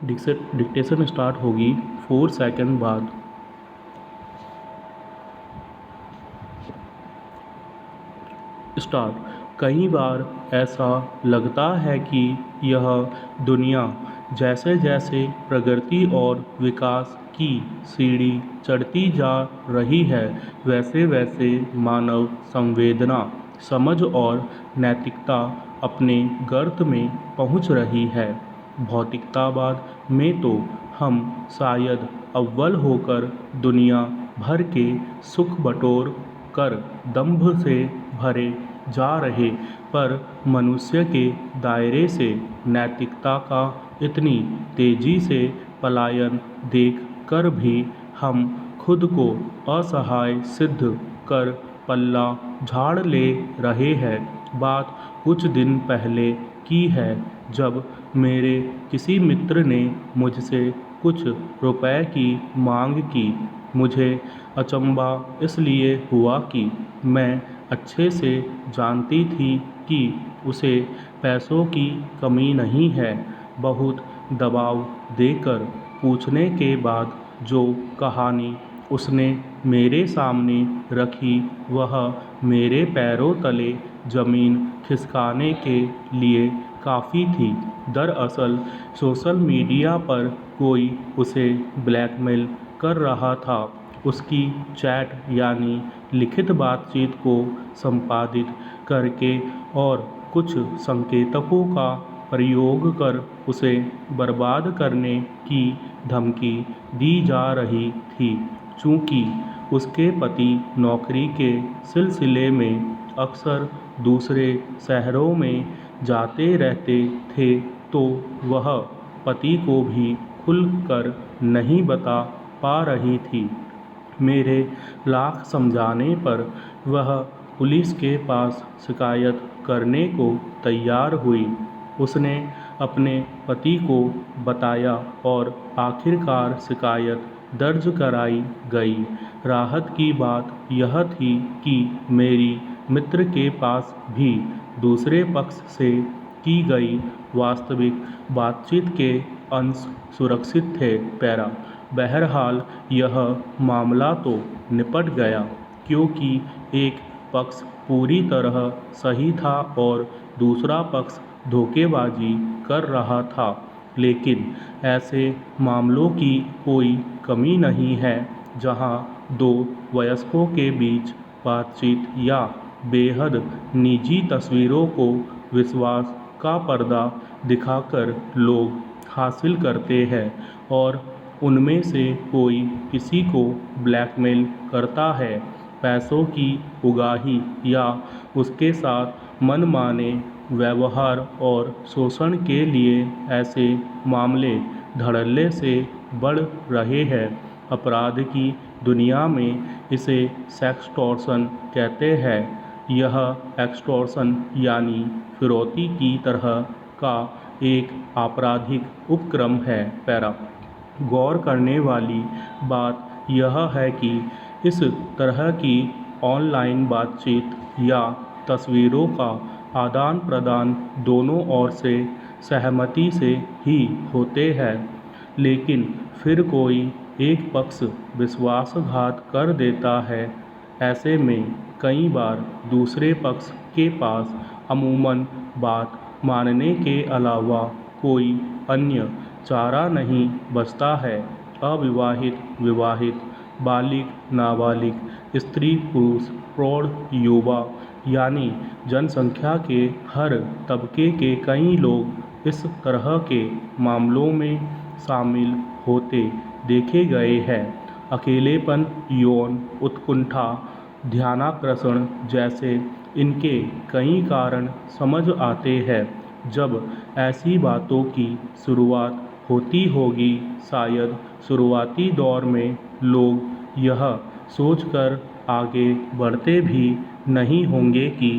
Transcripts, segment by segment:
Dictation start होगी 4 second बाद। Start. कई बार ऐसा लगता है कि यह दुनिया जैसे जैसे प्रगति और विकास की सीढ़ी चढ़ती जा रही है, वैसे वैसे मानव संवेदना, समझ और नैतिकता अपने गर्त में पहुंच रही है। भौतिकतावाद में तो हम शायद अव्वल होकर दुनिया भर के सुख बटोर कर दंभ से भरे जा रहे, पर मनुष्य के दायरे से नैतिकता का इतनी तेजी से पलायन देख कर भी हम खुद को असहाय सिद्ध कर पल्ला झाड़ ले रहे हैं। बात कुछ दिन पहले की है, जब मेरे किसी मित्र ने मुझसे कुछ रुपए की मांग की। मुझे अचंभा इसलिए हुआ कि मैं अच्छे से जानती थी कि उसे पैसों की कमी नहीं है। बहुत दबाव देकर पूछने के बाद जो कहानी उसने मेरे सामने रखी, वह मेरे पैरों तले जमीन खिसकाने के लिए काफ़ी थी। दरअसल सोशल मीडिया पर कोई उसे ब्लैकमेल कर रहा था। उसकी चैट यानी लिखित बातचीत को संपादित करके और कुछ संकेतकों का प्रयोग कर उसे बर्बाद करने की धमकी दी जा रही थी। चूँकि उसके पति नौकरी के सिलसिले में अक्सर दूसरे शहरों में जाते रहते थे, तो वह पति को भी खुल कर नहीं बता पा रही थी। मेरे लाख समझाने पर वह पुलिस के पास शिकायत करने को तैयार हुई। उसने अपने पति को बताया और आखिरकार शिकायत दर्ज कराई गई। राहत की बात यह थी कि मेरी मित्र के पास भी दूसरे पक्ष से की गई वास्तविक बातचीत के अंश सुरक्षित थे। बहरहाल यह मामला तो निपट गया, क्योंकि एक पक्ष पूरी तरह सही था और दूसरा पक्ष धोखेबाजी कर रहा था। लेकिन ऐसे मामलों की कोई कमी नहीं है जहां दो वयस्कों के बीच बातचीत या बेहद निजी तस्वीरों को विश्वास का पर्दा दिखाकर लोग हासिल करते हैं, और उनमें से कोई किसी को ब्लैकमेल करता है। पैसों की उगाही या उसके साथ मनमाने व्यवहार और शोषण के लिए ऐसे मामले धड़ल्ले से बढ़ रहे हैं। अपराध की दुनिया में इसे सेक्सटॉर्शन कहते हैं। यह एक्सटॉर्शन यानी फिरौती की तरह का एक आपराधिक उपक्रम है। गौर करने वाली बात यह है कि इस तरह की ऑनलाइन बातचीत या तस्वीरों का आदान प्रदान दोनों ओर से सहमति से ही होते हैं, लेकिन फिर कोई एक पक्ष विश्वासघात कर देता है। ऐसे में कई बार दूसरे पक्ष के पास अमूमन बात मानने के अलावा कोई अन्य चारा नहीं बचता है। अविवाहित, विवाहित, बालिग, नाबालिग, स्त्री, पुरुष, प्रौढ़, युवा यानी जनसंख्या के हर तबके के कई लोग इस तरह के मामलों में शामिल होते देखे गए हैं। अकेलेपन, यौन उत्कंठा, ध्यानाकर्षण जैसे इनके कई कारण समझ आते हैं। जब ऐसी बातों की शुरुआत होती होगी, शायद शुरुआती दौर में लोग यह सोचकर आगे बढ़ते भी नहीं होंगे कि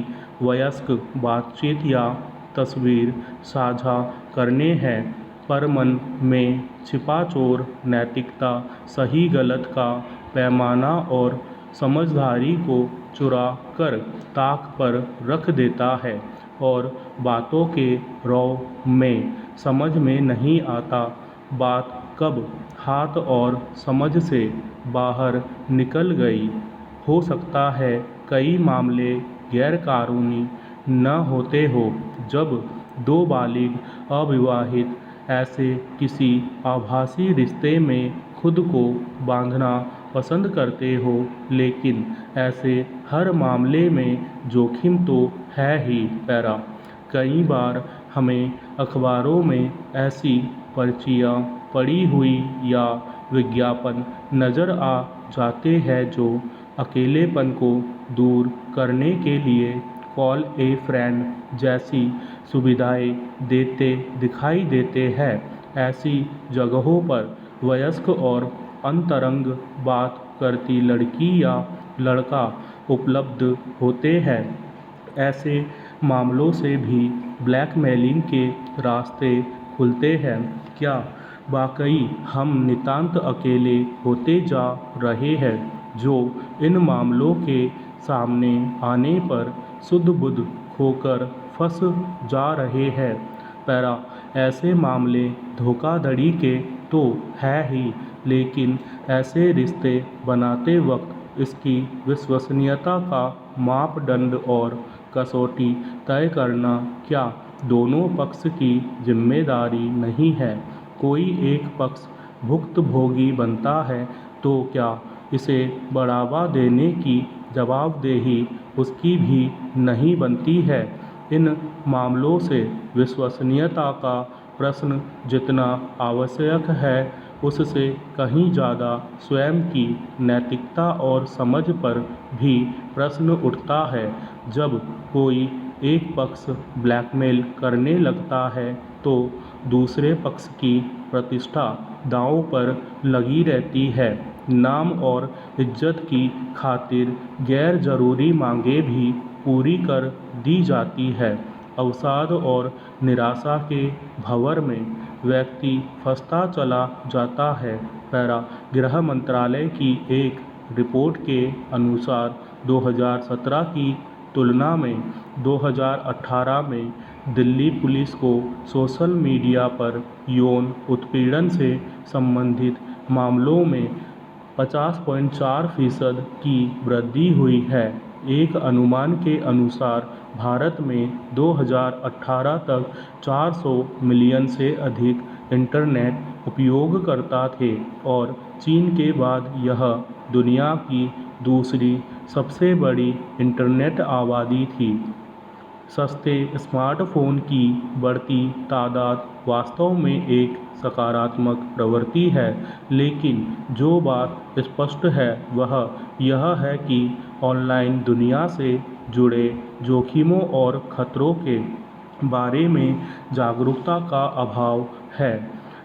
वयस्क बातचीत या तस्वीर साझा करने हैं, पर मन में छिपा चोर नैतिकता सही गलत का पैमाना और समझदारी को चुरा कर ताक पर रख देता है, और बातों के रौ में समझ में नहीं आता बात कब हाथ और समझ से बाहर निकल गई। हो सकता है कई मामले गैरकानूनी न होते हो, जब दो बालिग अविवाहित ऐसे किसी आभासी रिश्ते में खुद को बांधना पसंद करते हो, लेकिन ऐसे हर मामले में जोखिम तो है ही। कई बार हमें अखबारों में ऐसी पर्चियाँ पड़ी हुई या विज्ञापन नज़र आ जाते हैं जो अकेलेपन को दूर करने के लिए कॉल ए फ्रेंड जैसी सुविधाएं देते दिखाई देते हैं। ऐसी जगहों पर वयस्क और अंतरंग बात करती लड़की या लड़का उपलब्ध होते हैं। ऐसे मामलों से भी ब्लैकमेलिंग के रास्ते खुलते हैं। क्या वाकई हम नितांत अकेले होते जा रहे हैं, जो इन मामलों के सामने आने पर सुध बुध खोकर फंस जा रहे हैं। ऐसे मामले धोखाधड़ी के तो है ही, लेकिन ऐसे रिश्ते बनाते वक्त इसकी विश्वसनीयता का मापदंड और कसौटी तय करना क्या दोनों पक्ष की जिम्मेदारी नहीं है। कोई एक पक्ष भुक्तभोगी बनता है तो क्या इसे बढ़ावा देने की जवाबदेही उसकी भी नहीं बनती है। इन मामलों से विश्वसनीयता का प्रश्न जितना आवश्यक है, उससे कहीं ज़्यादा स्वयं की नैतिकता और समझ पर भी प्रश्न उठता है। जब कोई एक पक्ष ब्लैकमेल करने लगता है तो दूसरे पक्ष की प्रतिष्ठा दांव पर लगी रहती है। नाम और इज्जत की खातिर गैर जरूरी मांगें भी पूरी कर दी जाती है। अवसाद और निराशा के भंवर में व्यक्ति फंसता चला जाता है। गृह मंत्रालय की एक रिपोर्ट के अनुसार 2017 की तुलना में 2018 में दिल्ली पुलिस को सोशल मीडिया पर यौन उत्पीड़न से संबंधित मामलों में 50.4% की वृद्धि हुई है। एक अनुमान के अनुसार भारत में 2018 तक 400 मिलियन से अधिक इंटरनेट उपयोगकर्ता थे और चीन के बाद यह दुनिया की दूसरी सबसे बड़ी इंटरनेट आबादी थी। सस्ते स्मार्टफोन की बढ़ती तादाद वास्तव में एक सकारात्मक प्रवृत्ति है, लेकिन जो बात स्पष्ट है वह यह है कि ऑनलाइन दुनिया से जुड़े जोखिमों और खतरों के बारे में जागरूकता का अभाव है।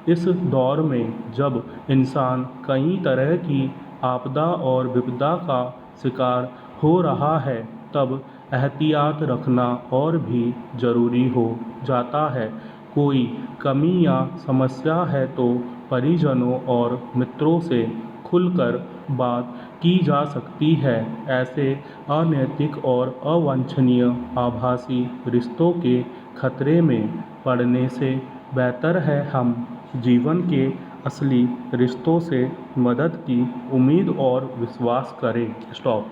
इस दौर में जब इंसान कई तरह की आपदा और विपदा का शिकार हो रहा है, तब एहतियात रखना और भी ज़रूरी हो जाता है। कोई कमी या समस्या है तो परिजनों और मित्रों से खुलकर बात की जा सकती है। ऐसे अनैतिक और अवांछनीय आभासी रिश्तों के खतरे में पड़ने से बेहतर है हम जीवन के असली रिश्तों से मदद की उम्मीद और विश्वास करें। स्टॉप।